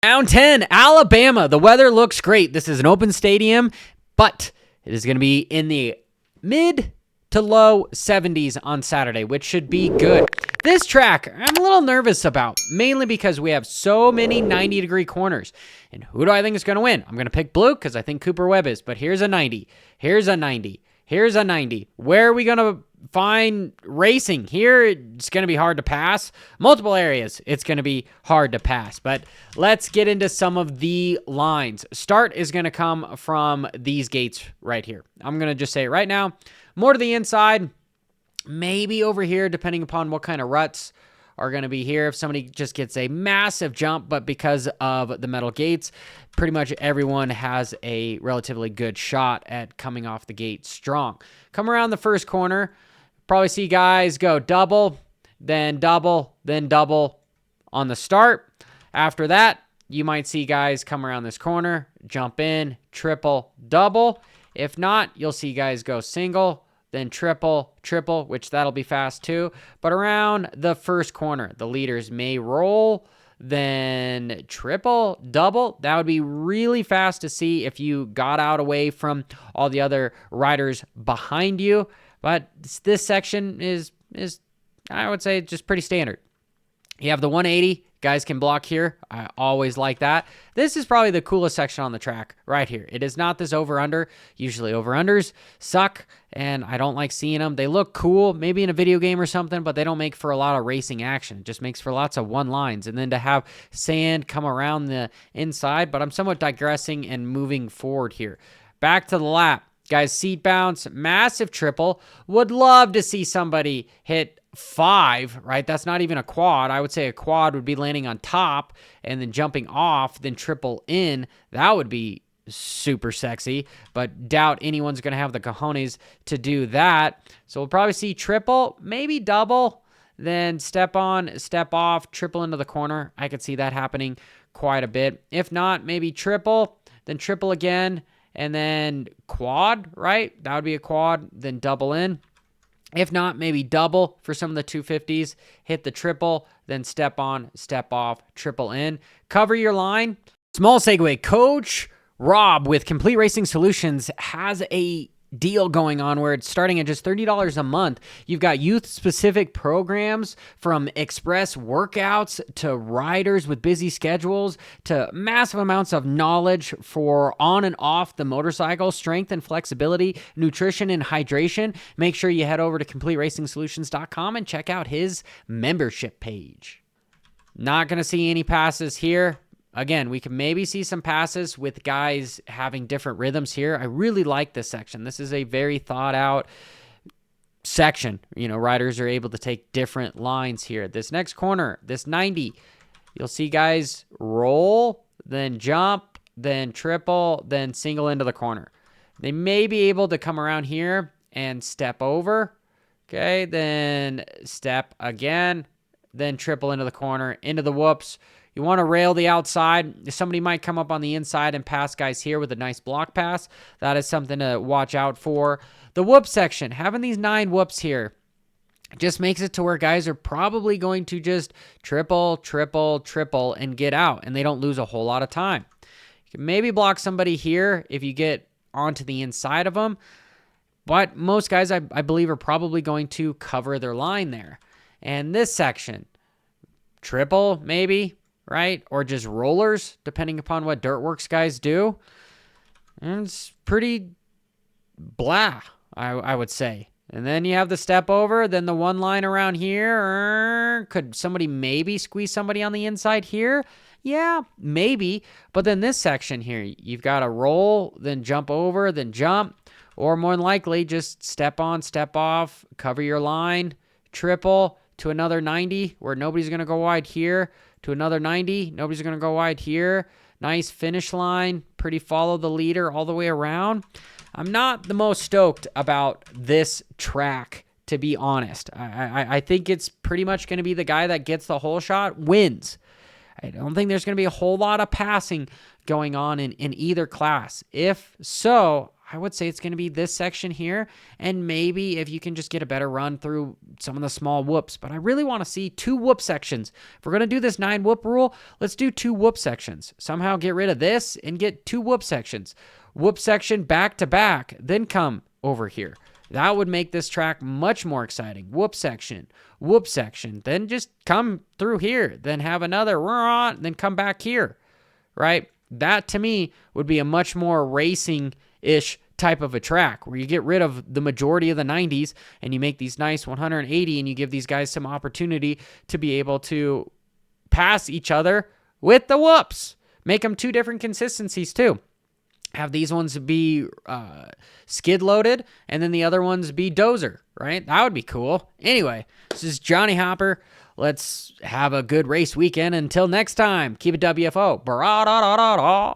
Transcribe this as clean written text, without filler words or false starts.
Round 10, Alabama. The weather looks great. This is an open stadium, but it is going to be in the mid to low 70s on Saturday, which should be good. This track, I'm a little nervous about, mainly because we have so many 90-degree corners. And who do I think is going to win? I'm going to pick blue because I think Cooper Webb is, but here's a 90. Here's a 90. Here's a 90. Where are we going to find racing? Here, it's going to be hard to pass. Multiple areas, it's going to be hard to pass. But let's get into some of the lines. Start is going to come from these gates right here. I'm going to just say it right now. More to the inside, maybe over here, depending upon what kind of ruts are going to be here. If somebody just gets a massive jump, but because of the metal gates, pretty much everyone has a relatively good shot at coming off the gate strong. Come around the first corner, probably see guys go double, then double, then double on the start. After that, you might see guys come around this corner, jump in, triple, double. If not, you'll see guys go single, then triple, triple, which that'll be fast too. But around the first corner, the leaders may roll, then triple, double. That would be really fast to see if you got out away from all the other riders behind you. But this section is I would say, just pretty standard. You have the 180. Guys can block here. I always like that. This is probably the coolest section on the track right here. It is not this over-under. Usually over-unders suck, and I don't like seeing them. They look cool, maybe in a video game or something, but they don't make for a lot of racing action. It just makes for lots of one lines. And then to have sand come around the inside, but I'm somewhat digressing and moving forward here. Back to the lap. Guys, seat bounce, massive triple. Would love to see somebody hit 5, right? That's not even a quad. I would say a quad would be landing on top and then jumping off, then triple in. That would be super sexy, but doubt anyone's going to have the cojones to do that. So we'll probably see triple, maybe double, then step on, step off, triple into the corner. I could see that happening quite a bit. If not, maybe triple, then triple again, and then quad, right? That would be a quad, then double in. If not, maybe double for some of the 250s. Hit the triple, then step on, step off, triple in. Cover your line. Small segue. Coach Rob with Complete Racing Solutions has a deal going on where it's starting at just $30 a month. You've got youth-specific programs from express workouts to riders with busy schedules to massive amounts of knowledge for on and off the motorcycle, strength and flexibility, nutrition and hydration. Make sure you head over to CompleteRacingSolutions.com and check out his membership page. Not going to see any passes here. Again, we can maybe see some passes with guys having different rhythms here. I really like this section. This is a very thought out section. You know, riders are able to take different lines here. This next corner, this 90, you'll see guys roll, then jump, then triple, then single into the corner. They may be able to come around here and step over. Okay, then step again, then triple into the corner, into the whoops. You want to rail the outside. Somebody might come up on the inside and pass guys here with a nice block pass. That is something to watch out for. The whoop section, having these 9 whoops here just makes it to where guys are probably going to just triple, triple, triple and get out, and they don't lose a whole lot of time. You can maybe block somebody here if you get onto the inside of them, but most guys, I believe, are probably going to cover their line there. And this section, triple maybe, right? Or just rollers, depending upon what Dirtworks guys do. And it's pretty blah, I would say. And then you have the step over, then the one line around here. Could somebody maybe squeeze somebody on the inside here? Yeah, maybe. But then this section here, you've got to roll, then jump over, then jump. Or more than likely, just step on, step off, cover your line, triple to another 90 where nobody's going to go wide here. To another 90. Nobody's going to go wide here. Nice finish line. Pretty follow the leader all the way around. I'm not the most stoked about this track, to be honest. I think it's pretty much going to be the guy that gets the whole shot wins. I don't think there's going to be a whole lot of passing going on in either class. If so, I would say it's going to be this section here, and maybe if you can just get a better run through some of the small whoops. But I really want to see 2 whoop sections. If we're going to do this 9 whoop rule, let's do 2 whoop sections. Somehow get rid of this and get 2 whoop sections. Whoop section back to back, then come over here. That would make this track much more exciting. Whoop section, then just come through here, then have another, then come back here, right? That to me would be a much more racing-ish type of a track where you get rid of the majority of the 90s and you make these nice 180 and you give these guys some opportunity to be able to pass each other with the whoops. Make them 2 different consistencies too. Have these ones be skid loaded and then the other ones be dozer, right? That would be cool. Anyway, this is Johnny Hopper. Let's have a good race weekend. Until next time, keep it WFO. Bra-da-da-da-da.